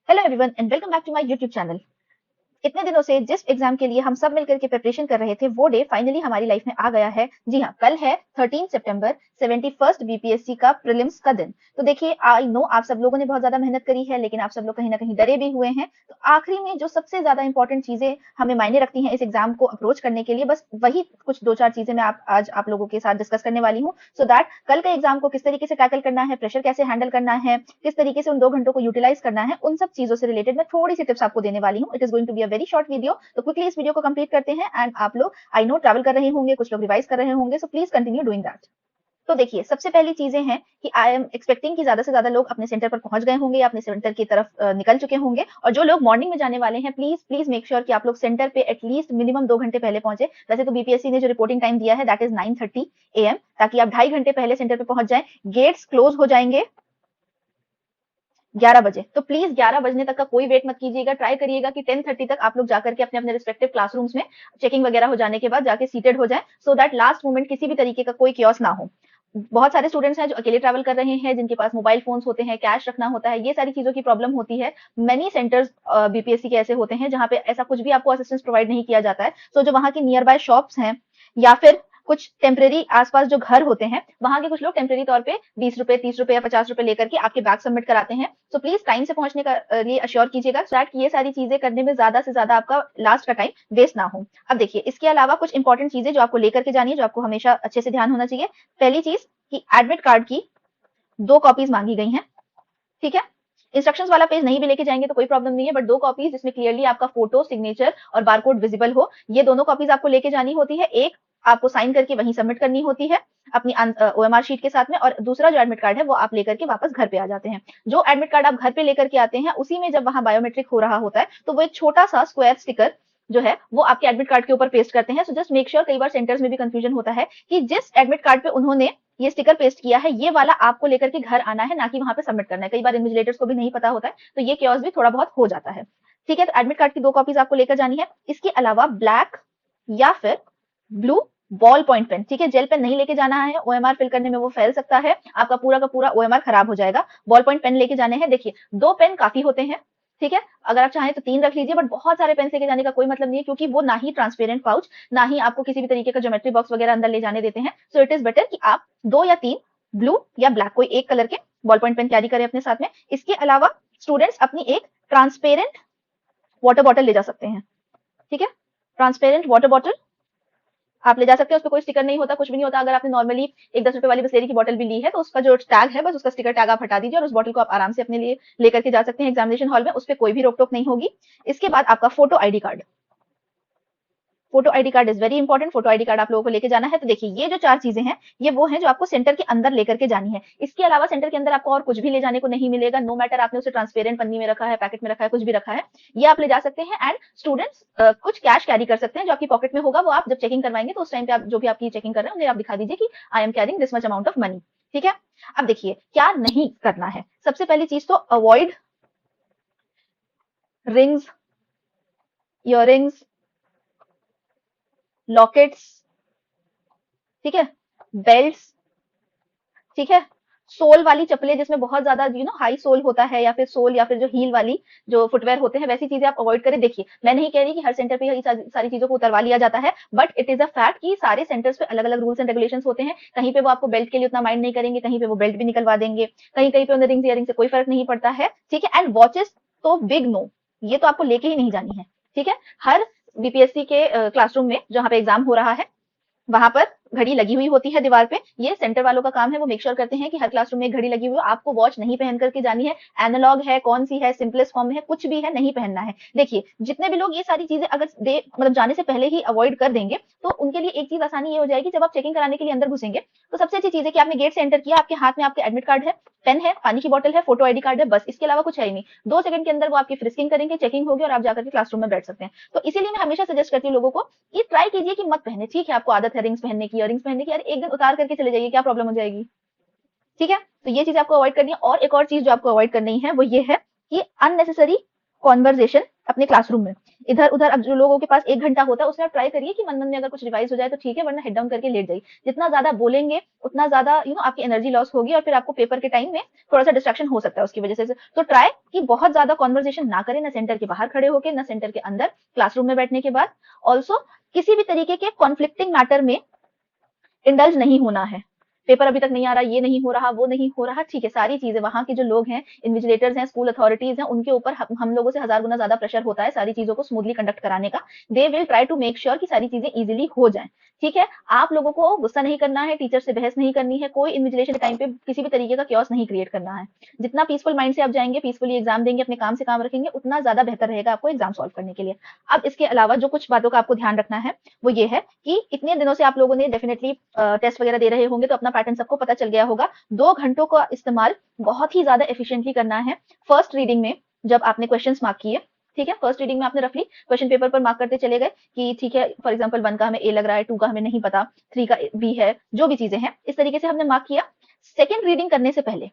Hello everyone and welcome back to my YouTube channel. इतने दिनों से जिस एग्जाम के लिए हम सब मिलकर के प्रिपरेशन कर रहे थे वो डे फाइनली हमारी लाइफ में आ गया है। जी हाँ, कल है 13 सितंबर, 71st बीपीएससी का प्रीलिम्स का दिन। तो देखिए, आई नो आप सब लोगों ने बहुत ज्यादा मेहनत करी है, लेकिन आप सब लोग कहीं ना कहीं डरे भी हुए हैं। तो आखिरी में जो सबसे ज्यादा इंपॉर्टेंट चीजें हमें मायने रखती हैं इस एग्जाम को अप्रोच करने के लिए, बस वही कुछ दो चार चीजें मैं आज आप लोगों के साथ डिस्कस करने वाली हूँ, सो दैट कल के एग्जाम को किस तरीके से टैकल करना है, प्रेशर कैसे हैंडल करना है, किस तरीके से उन 2 घंटों को यूटिलाइज करना है, उन सब चीजों से रिलेटेड मैं थोड़ी सी टिप्स आपको देने वाली हूँ। It is going to be a very short video, तो क्विकली इस वीडियो को कंप्लीट करते हैं। एंड आप लोग आई नो ट्रैवल कर रहे होंगे, कुछ लोग रिवाइज कर रहे होंगे, so please continue doing that. तो देखिए, सबसे पहली चीजें हैं कि आई एम एक्सपेक्टिंग कि ज्यादा से ज्यादा लोग अपने सेंटर पर पहुंच गए होंगे या अपने सेंटर की तरफ निकल चुके होंगे। और जो लोग मॉर्निंग में जाने वाले हैं, प्लीज प्लीज मेक श्योर कि आप लोग सेंटर पे एटलीस्ट मिनिमम 2 घंटे पहले पहुंचे। वैसे तो बीपीएससी ने जो रिपोर्टिंग टाइम दिया है दैट इज 9:30 AM, ताकि आप 2.5 घंटे पहले सेंटर पे पहुंच जाएं। गेट्स क्लोज हो जाएंगे 11 बजे, तो प्लीज 11 बजने तक का कोई वेट मत कीजिएगा। ट्राई करिएगा कि 10:30 तक आप लोग जाकर के अपने अपने रिस्पेक्टिव क्लासरूम्स में चेकिंग वगैरह हो जाने के बाद जाके सीटेड हो जाए, सो दैट लास्ट मोमेंट किसी भी तरीके का कोई क्योस ना हो। बहुत सारे स्टूडेंट्स हैं जो अकेले ट्रैवल कर रहे हैं, जिनके पास मोबाइल फोन्स होते हैं, कैश रखना होता है, ये सारी चीजों की प्रॉब्लम होती है। मेनी सेंटर्स बीपीएससी के ऐसे होते हैं जहां पे ऐसा कुछ भी आपको असिस्टेंस प्रोवाइड नहीं किया जाता है। सो जो वहां की नियर बाय शॉप्स हैं या फिर कुछ टेम्परेरी आसपास जो घर होते हैं, वहां के कुछ लोग टेम्परेरी तौर पे 20 रुपए, 30 रुपए या 50 रुपए लेकर के आपके बैग सबमिट कराते हैं। सो प्लीज टाइम से पहुंचने का लिए अश्योर कीजिएगा, सो दैट ये सारी चीजें करने में ज्यादा से ज्यादा आपका लास्ट का टाइम वेस्ट ना हो। अब देखिए, इसके अलावा कुछ इंपॉर्टेंट चीजें जो आपको लेकर के जानी है, जो आपको हमेशा अच्छे से ध्यान होना चाहिए। पहली चीज कि एडमिट कार्ड की 2 कॉपीज मांगी गई हैं, ठीक है। इंस्ट्रक्शंस वाला पेज नहीं भी लेके जाएंगे तो कोई प्रॉब्लम नहीं है, बट 2 कॉपीज जिसमें क्लियरली आपका फोटो, सिग्नेचर और बारकोड विजिबल हो, ये दोनों कॉपीज आपको लेके जानी होती है। एक आपको साइन करके वहीं सबमिट करनी होती है अपनी ओएमआर शीट के साथ में, और दूसरा जो एडमिट कार्ड है वो आप लेकर के वापस घर पे आ जाते हैं। जो एडमिट कार्ड आप घर पे लेकर के आते हैं, उसी में जब वहां बायोमेट्रिक हो रहा होता है तो वो एक छोटा सा स्क्वायर स्टिकर जो है वो आपके एडमिट कार्ड के ऊपर पेस्ट करते हैं। सो जस्ट मेक श्योर, कई बार सेंटर्स में भी कंफ्यूजन होता है कि जिस एडमिट कार्ड पे उन्होंने ये स्टिकर पेस्ट किया है, ये वाला आपको लेकर के घर आना है, ना कि वहां पे सबमिट करना है। कई बार इन्विजिलेटर्स को भी नहीं पता होता है, तो ये क्योस भी थोड़ा बहुत हो जाता है, ठीक है। तो एडमिट कार्ड की 2 कॉपीज आपको लेकर जानी है। इसके अलावा ब्लैक या फिर ब्लू बॉल पॉइंट पेन, ठीक है। जेल पेन नहीं लेके जाना है, ओएमआर फिल करने में वो फैल सकता है, आपका पूरा का पूरा ओएमआर खराब हो जाएगा। बॉल पॉइंट पेन लेके जाने हैं। देखिए, 2 पेन काफी होते हैं, ठीक है। अगर आप चाहें तो 3 रख लीजिए, बट बहुत सारे पेन लेके जाने का कोई मतलब नहीं है, क्योंकि वो ना ही ट्रांसपेरेंट पाउच, ना ही आपको किसी भी तरीके का ज्योमेट्री बॉक्स वगैरह अंदर ले जाने देते हैं। सो इट इज बेटर कि आप 2 या 3 ब्लू या ब्लैक कोई एक कलर के बॉल पॉइंट पेन कैरी करें अपने साथ में। इसके अलावा स्टूडेंट्स अपनी एक ट्रांसपेरेंट वाटर बॉटल ले जा सकते हैं, ठीक है। ट्रांसपेरेंट वाटर बॉटल आप ले जा सकते हैं, उसपे कोई स्टिकर नहीं होता, कुछ भी नहीं होता। अगर आपने नॉर्मली एक 10 रुपए वाली बिस्लेरी की बोतल भी ली है तो उसका जो टैग है, बस उसका स्टिकर टैग आप हटा दीजिए और उस बोतल को आप आराम से अपने लिए लेकर के जा सकते हैं एग्जामिनेशन हॉल में, उस पर कोई भी रोक टोक नहीं होगी। इसके बाद आपका photo ID card, photo ID card is very important. Photo ID card आप लोगों को लेके जाना है। तो देखिए, ये जो 4 चीजें हैं, ये वो हैं जो आपको सेंटर के अंदर लेकर के जानी है। इसके अलावा सेंटर के अंदर आपको और कुछ भी ले जाने को नहीं मिलेगा, नो मैटर आपने उसे ट्रांसपेरेंट पन्नी में रखा है, पैकेट में रखा है, कुछ भी रखा है, ये आप ले जा सकते हैं। एंड स्टूडेंट्स कुछ कैश कैरी कर सकते हैं जो आपकी पॉकेट में होगा, वो आप जब चेकिंग करवाएंगे तो उस टाइम पे आप जो भी आपकी चेकिंग कर रहे हैं उन्हें आप दिखा दीजिए कि I am carrying this much amount of money, ठीक है। अब देखिए, क्या नहीं करना है। सबसे पहली चीज तो अवॉइड रिंग्स, इयररिंग्स, लॉकेट्स, ठीक है, बेल्ट्स, ठीक है। सोल वाली चप्पलें जिसमें बहुत ज्यादा हाई सोल होता है, या फिर सोल या फिर जो हील वाली जो फुटवेयर होते हैं, वैसी चीजें आप अवॉइड करें। देखिए, मैं नहीं कह रही कि हर सेंटर पे ये सारी चीजों को उतरवा लिया जाता है, but it is a fact कि सारे सेंटर्स पे अलग अलग रूल्स एंड रेगुलेशंस होते हैं। कहीं पे वो आपको बेल्ट के लिए उतना माइंड नहीं करेंगे, कहीं पे वो बेल्ट भी निकलवा देंगे, कहीं कहीं पे उन्हें रिंग्स इयरिंग से कोई फर्क नहीं पड़ता है, ठीक है। एंड वॉचेस तो बिग नो, ये तो आपको लेके ही नहीं जानी है, ठीक है। हर बीपीएससी के क्लासरूम में जहां पे एग्जाम हो रहा है, वहां पर घड़ी लगी हुई होती है दीवार पे। ये सेंटर वालों का काम है, वो मेक श्योर करते हैं कि हर क्लासरूम में एक घड़ी लगी हुई हो। आपको वॉच नहीं पहन करके जानी है, एनालॉग है, कौन सी है, सिंपलेस्ट फॉर्म में है, कुछ भी है, नहीं पहनना है। देखिए, जितने भी लोग ये सारी चीजें अगर मतलब जाने से पहले ही अवॉइड कर देंगे, तो उनके लिए एक चीज आसानी ये हो जाएगी, जब आप चेकिंग कराने के लिए अंदर घुसेंगे तो सबसे अच्छी चीज है कि आपने गेट से एंटर किया, आपके हाथ में आपके एडमिट कार्ड है, पेन है, पानी की बोतल है, फोटो आईडी कार्ड है, बस इसके अलावा कुछ है ही नहीं। 2 सेकंड के अंदर वो आपकी फ्रिस्किंग करेंगे, चेकिंग होगी और आप जाकर के क्लासरूम में बैठ सकते हैं। तो इसीलिए मैं हमेशा सजेस्ट करती हूँ लोगों को कि ट्राई कीजिए कि मत पहने, ठीक है। आपको आदत है रिंग्स पहनने की, इयरिंग्स पहनने की, यार एक दिन उतार करके चले जाइए, क्या प्रॉब्लम हो जाएगी, ठीक है। तो ये चीज आपको अवॉइड करनी है। और एक और चीज जो आपको अवॉइड करनी है वो ये है कि अननेसेसरी कॉन्वर्जेशन अपने क्लासरूम में इधर उधर। अब जो लोगों के पास 1 घंटा होता है उसमें आप ट्राई करिए कि मन मन में अगर कुछ रिवाइज हो जाए तो ठीक है, वरना हेड डाउन करके लेट जाइए। जितना ज्यादा बोलेंगे उतना ज्यादा आपकी एनर्जी लॉस होगी और फिर आपको पेपर के टाइम में थोड़ा सा डिस्ट्रैक्शन हो सकता है उसकी वजह से। तो ट्राई कि बहुत ज्यादा कॉन्वर्जेशन ना करें, ना सेंटर के बाहर खड़े होकर, ना सेंटर के अंदर, क्लासरूम में बैठने के बाद। ऑल्सो किसी भी तरीके के कॉन्फ्लिक्टिंग मैटर में इंडल्ज नहीं होना है। पेपर अभी तक नहीं आ रहा, ये नहीं हो रहा, वो नहीं हो रहा, ठीक है, सारी चीजें वहां के जो लोग हैं, इन्विजिलेटर्स हैं, स्कूल अथॉरिटीज हैं, उनके ऊपर हम लोगों से 1000 गुना ज्यादा प्रेशर होता है सारी चीजों को स्मूथली कंडक्ट कराने का। They will try to make sure कि सारी चीजें इजिली हो जाएं। ठीक है, आप लोगों को गुस्सा नहीं करना है, टीचर से बहस नहीं करनी है, कोई इन्विजिलेशन के टाइम पे किसी भी तरीके का क्योस नहीं क्रिएट करना है। जितना पीसफुल माइंड से आप जाएंगे, पीसफुली एग्जाम देंगे, अपने काम से काम रखेंगे, उतना ज्यादा बेहतर रहेगा आपको एग्जाम सॉल्व करने के लिए। अब इसके अलावा जो कुछ बातों का आपको ध्यान रखना है वो ये है कि इतने दिनों से आप लोगों ने डेफिनेटली टेस्ट वगैरह दे रहे होंगे तो अपना पैटर्न सबको पता चल गया होगा। 2 घंटों का इस्तेमाल बहुत ही ज्यादा एफिशिएंटली करना है। फर्स्ट रीडिंग में जब आपने क्वेश्चंस मार्क किए, ठीक है, फर्स्ट रीडिंग में आपने रफली क्वेश्चन पेपर पर मार्क करते चले गए कि ठीक है, फॉर एग्जांपल 1 का हमें ए लग रहा है, 2 का हमें नहीं पता, 3 का बी है, जो भी चीजें हैं इस तरीके से हमने मार्क किया। सेकेंड रीडिंग करने से पहले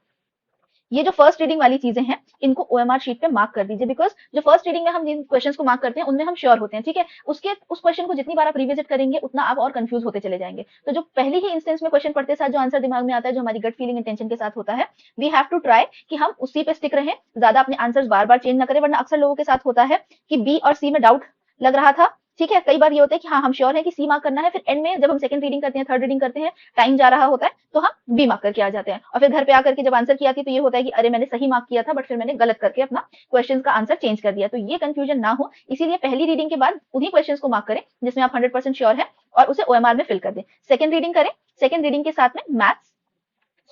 ये जो फर्स्ट रीडिंग वाली चीजें हैं इनको ओएमआर शीट पे मार्क कर दीजिए, बिकॉज जो फर्स्ट रीडिंग में हम जिन क्वेश्चंस को मार्क करते हैं उनमें हम श्योर होते हैं, ठीक है, उसके उस क्वेश्चन को जितनी बार आप रिविजिट करेंगे उतना आप और कंफ्यूज होते चले जाएंगे। तो जो पहली ही इंस्टेंस में क्वेश्चन पढ़ते साथ जो आंसर दिमाग में आता है, जो हमारी गट फीलिंग इंटेंशन के साथ होता है, वी हैव टू ट्राई कि हम उसी पे स्टिक रहें, ज्यादा अपने आंसर्स बार बार चेंज ना करें। वरना अक्सर लोगों के साथ होता है कि बी और सी में डाउट लग रहा था, ठीक है, कई बार ये होता है कि हाँ हम श्योर है कि सी मार्क करना है, फिर एंड में जब हम सेकंड रीडिंग करते हैं, थर्ड रीडिंग करते हैं, टाइम जा रहा होता है तो हम बी मार्क करके आ जाते हैं, और फिर घर पे आकर के जब आंसर किया थी तो ये होता है कि अरे मैंने सही मार्क किया था बट फिर मैंने गलत करके अपना क्वेश्चन का आंसर चेंज कर दिया। तो ये कंफ्यूजन ना हो, इसीलिए पहली रीडिंग के बाद उन्हीं क्वेश्चन को मार्क करें जिसमें आप 100% श्योर है और उसे ओएमआर में फिल कर दें। सेकंड रीडिंग करें, सेकंड रीडिंग के साथ में मैथ्स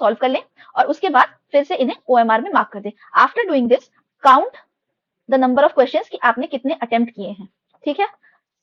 सॉल्व कर लें और उसके बाद फिर से इन्हें ओएमआर में मार्क कर दें। After doing this, count the number of questions कि आपने कितने अटेम्प्ट किए हैं। ठीक है,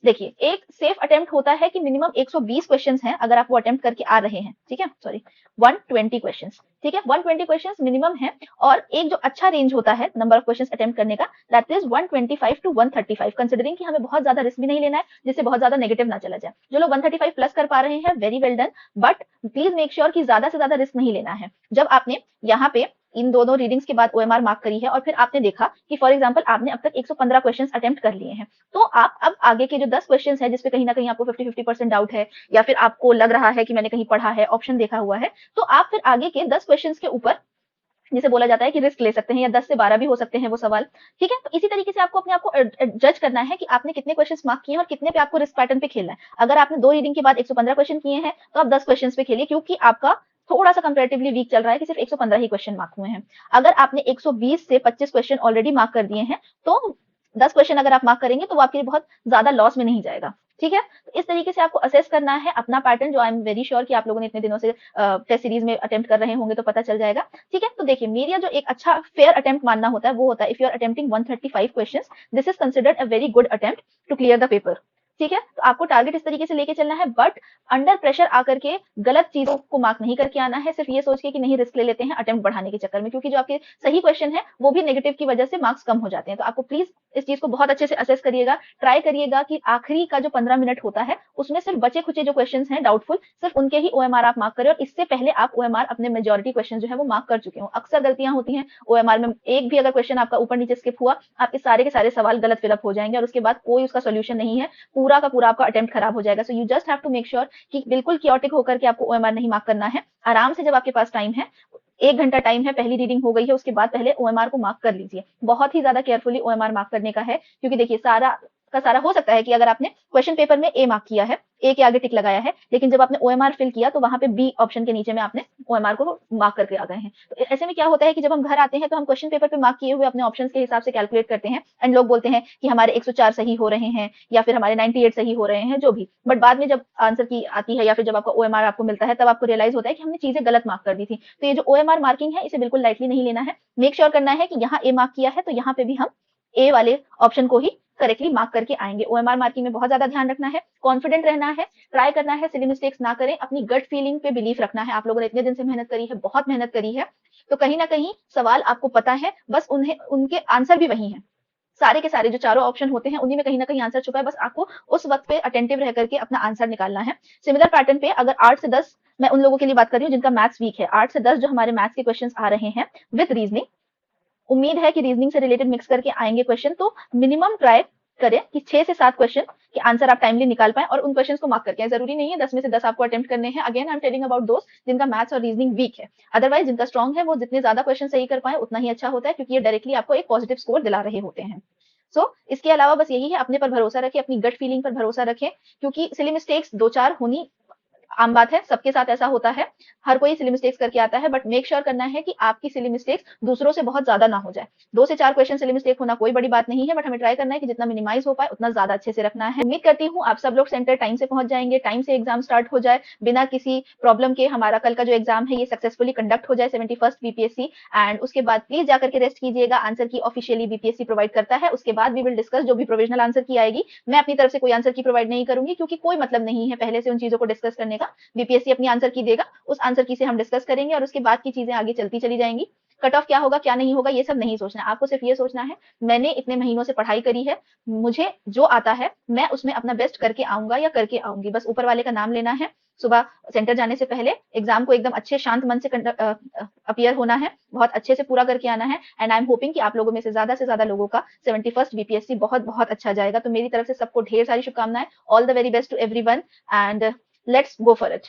देखिए एक सेफ अटेम्प्ट होता है कि मिनिमम 120 क्वेश्चंस हैं अगर आप वो अटेम्प्ट करके आ रहे हैं, ठीक है, सॉरी 120 क्वेश्चंस, ठीक है, 120 क्वेश्चंस मिनिमम है। और एक जो अच्छा रेंज होता है नंबर ऑफ क्वेश्चंस अटेम्प्ट करने का, दैट इज 125 टू 135, कंसिडरिंग कि हमें बहुत ज्यादा रिस्क भी नहीं लेना है जिससे बहुत ज्यादा नेगेटिव ना चला जाए। जो लोग 135 प्लस कर पा रहे हैं, very well done, but please make sure कि ज्यादा से ज्यादा रिस्क नहीं लेना है। जब आपने यहाँ पे इन दोनों रीडिंग्स के बाद ओएमआर मार्क करी है और फिर आपने देखा कि फॉर एग्जांपल आपने अब तक 115 क्वेश्चंस अटेम्प्ट कर लिए हैं, तो आप अब आगे के जो 10 क्वेश्चंस है जिसपे कहीं ना कहीं आपको 50-50% डाउट है या फिर आपको लग रहा है कि मैंने कहीं पढ़ा है, ऑप्शन देखा हुआ है, तो आप फिर आगे के 10 क्वेश्चंस के ऊपर, जिसे बोला जाता है कि रिस्क ले सकते हैं, या 10 से 12 भी हो सकते हैं वो सवाल, ठीक है। तो इसी तरीके से आपको अपने आप को जज करना है कि आपने कितने क्वेश्चंस मार्क किए हैं और कितने पे आपको रिस्क पैटर्न पे खेलना है। अगर आपने 2 रीडिंग के बाद 115 क्वेश्चन किए हैं तो आप 10 क्वेश्चंस पे खेलिए, क्योंकि आपका थोड़ा सा कंपैरेटिवली वीक चल रहा है कि सिर्फ 115 ही क्वेश्चन मार्क हुए हैं। अगर आपने 120 से 25 क्वेश्चन ऑलरेडी मार्क कर दिए हैं तो 10 क्वेश्चन अगर आप मार्क करेंगे तो वो आपके लिए बहुत ज्यादा लॉस में नहीं जाएगा, ठीक है। तो इस तरीके से आपको असेस करना है अपना पैटर्न, जो आई एम वेरी श्योर कि आप लोगों ने इतने दिनों से टेस्ट सीरीज में अटेम्प्ट कर रहे होंगे तो पता चल जाएगा, ठीक है। तो देखिए मेरा जो एक अच्छा फेयर अटेम्प्ट मानना होता है वो होता है, if you are attempting 135 questions, this is considered a very good attempt to clear the paper, ठीक है। तो आपको टारगेट इस तरीके से लेके चलना है, बट अंडर प्रेशर आकर के गलत चीजों को मार्क नहीं करके आना है, सिर्फ ये सोच के कि नहीं रिस्क ले लेते हैं अटेम्प्ट बढ़ाने के चक्कर में, क्योंकि जो आपके सही क्वेश्चन है वो भी नेगेटिव की वजह से मार्क्स कम हो जाते हैं। तो आपको प्लीज इस चीज को बहुत अच्छे से असेस करिएगा, ट्राई करिएगा कि आखिरी का जो 15 मिनट होता है उसमें सिर्फ बचे खुचे जो क्वेश्चन हैं डाउटफुल, सिर्फ उनके ही ओएमआर आप मार्क करें, और इससे पहले आप ओएमआर अपने मेजोरिटी क्वेश्चन जो है वो मार्क कर चुके हो। अक्सर गलतियां होती हैं ओएमआर में, एक भी अगर क्वेश्चन आपका ऊपर नीचे स्किप हुआ, आपके सारे के सारे सवाल गलत फिलअप हो जाएंगे और उसके बाद कोई उसका सोल्यूशन नहीं है, पूरा का पूरा आपका अटेम्प्ट खराब हो जाएगा। So you just have to make sure कि बिल्कुल क्योटिक होकर के आपको ओएमआर नहीं मार्क करना है। आराम से जब आपके पास टाइम है, 1 घंटा टाइम है, पहली रीडिंग हो गई है, उसके बाद पहले ओएमआर को मार्क कर लीजिए। बहुत ही ज्यादा केयरफुली ओएमआर मार्क करने का है, क्योंकि देखिए सारा का सारा हो सकता है कि अगर आपने क्वेश्चन पेपर में ए मार्क किया है, ए के आगे टिक लगाया है, लेकिन जब आपने ओएमआर फिल किया तो वहां पे बी ऑप्शन के नीचे में आपने ओएमआर को मार्क करके आ गए हैं। तो ऐसे में क्या होता है कि जब हम घर आते हैं तो हम क्वेश्चन पेपर पे मार्क किए हुए अपने ऑप्शंस के हिसाब से कैलकुलेट करते हैं, एंड लोग बोलते हैं कि हमारे 104 सही हो रहे हैं या फिर हमारे 98 सही हो रहे हैं, जो भी, बट बाद में जब आंसर की आती है या फिर जब आपका ओएमआर आपको मिलता है तब आपको रियलाइज होता है कि हमने चीजें गलत मार्क कर दी थी। तो ये जो ओएमआर मार्किंग है इसे बिल्कुल लाइटली नहीं लेना है, मेक श्योर करना है कि यहाँ ए मार्क किया है तो यहाँ पे भी हम ए वाले ऑप्शन को ही करेक्टली मार्क करके आएंगे। ओएमआर मार्किंग में बहुत ज्यादा ध्यान रखना है, कॉन्फिडेंट रहना है, ट्राई करना है, सिली मिस्टेक्स ना करें, अपनी गट फीलिंग पे बिलीफ रखना है। आप लोगों ने इतने दिन से मेहनत करी है, बहुत मेहनत करी है, तो कहीं ना कहीं सवाल आपको पता है, बस उन्हें उनके आंसर भी वही हैं, सारे के सारे जो चारों ऑप्शन होते हैं उन्हीं में कहीं ना कहीं आंसर छुपा है, बस आपको उस वक्त पे अटेंटिव रह करके अपना आंसर निकालना है। सिमिलर पैटर्न पे अगर 8 से 10, मैं उन लोगों के लिए बात कर रही हूँ जिनका मैथ्स वीक है, 8 से 10 जो हमारे मैथ्स के क्वेश्चंस आ रहे हैं विद रीजनिंग, उम्मीद है कि रीजनिंग से रिलेटेड मिक्स करके आएंगे क्वेश्चन, तो मिनिमम ट्राई करें कि 6 से 7 क्वेश्चन के आंसर आप टाइमली निकाल पाएं और उन क्वेश्चंस को मार्क करके आए। जरूरी नहीं है 10 में से 10 आपको अटेम्प्ट करने हैं। Again I am telling about दोस्त जिनका मैथ्स और रीजनिंग वीक है। अदरवाइज जिनका स्ट्रॉन्ग है वो जितने ज्यादा क्वेश्चन सही कर पाए उतना ही अच्छा होता है, क्योंकि ये डायरेक्टली आपको एक पॉजिटिव स्कोर दिला रहे होते हैं। इसके अलावा बस यही है, अपने पर भरोसा रखें, अपनी गट फीलिंग पर भरोसा रखें, क्योंकि सिली मिस्टेक्स 2-4 होनी आम बात है, सबके साथ ऐसा होता है, हर कोई सिली मिस्टेक्स करके आता है, बट मेक श्योर करना है कि आपकी सिली मिस्टेक्स दूसरों से बहुत ज्यादा ना हो जाए। 2 से 4 क्वेश्चन सिली मिस्टेक होना कोई बड़ी बात नहीं है, बट हमें ट्राई करना है कि जितना मिनिमाइज हो पाए उतना ज्यादा अच्छे से रखना है। उम्मीद करती हूँ आप सब लोग सेंटर टाइम से पहुंच जाएंगे, टाइम से एग्जाम स्टार्ट हो जाए, बिना किसी प्रॉब्लम के हमारा कल का जो एग्जाम है ये सक्सेसफुली कंडक्ट हो जाए 71st बीपीएससी। एंड उसके बाद प्लीज जाकर के रेस्ट कीजिएगा, आंसर की ऑफिशियली बीपीएससी प्रोवाइड करता है, उसके बाद वी विल डिस्कस जो भी प्रोविजनल आंसर की आएगी। मैं अपनी तरफ से कोई आंसर की प्रोवाइड नहीं करूंगी, क्योंकि कोई मतलब नहीं है पहले से उन चीजों को डिस्कस करने का। बीपीएससी अपनी आंसर की देगा, उस आंसर की से हम डिस्कस करेंगे और उसके बाद की चीजें आगे चलती चली जाएंगी। कट ऑफ क्या होगा क्या नहीं होगा ये सब नहीं सोचना, आपको सिर्फ ये सोचना है मैंने इतने महीनों से पढ़ाई करी है, मुझे जो आता है मैं उसमें अपना बेस्ट करके आऊंगा या करके आऊंगी, बस ऊपर वाले का नाम लेना है। सुबह सेंटर जाने से पहले एग्जाम को एकदम अच्छे शांत मन से अपीयर होना है, बहुत अच्छे से पूरा करके आना है। एंड आई एम होपिंग कि आप लोगों में से ज्यादा लोगों का 71st बीपीएससी बहुत बहुत अच्छा जाएगा। तो मेरी तरफ से सबको ढेर सारी शुभकामनाएं। All the very best to everyone and let's go for it.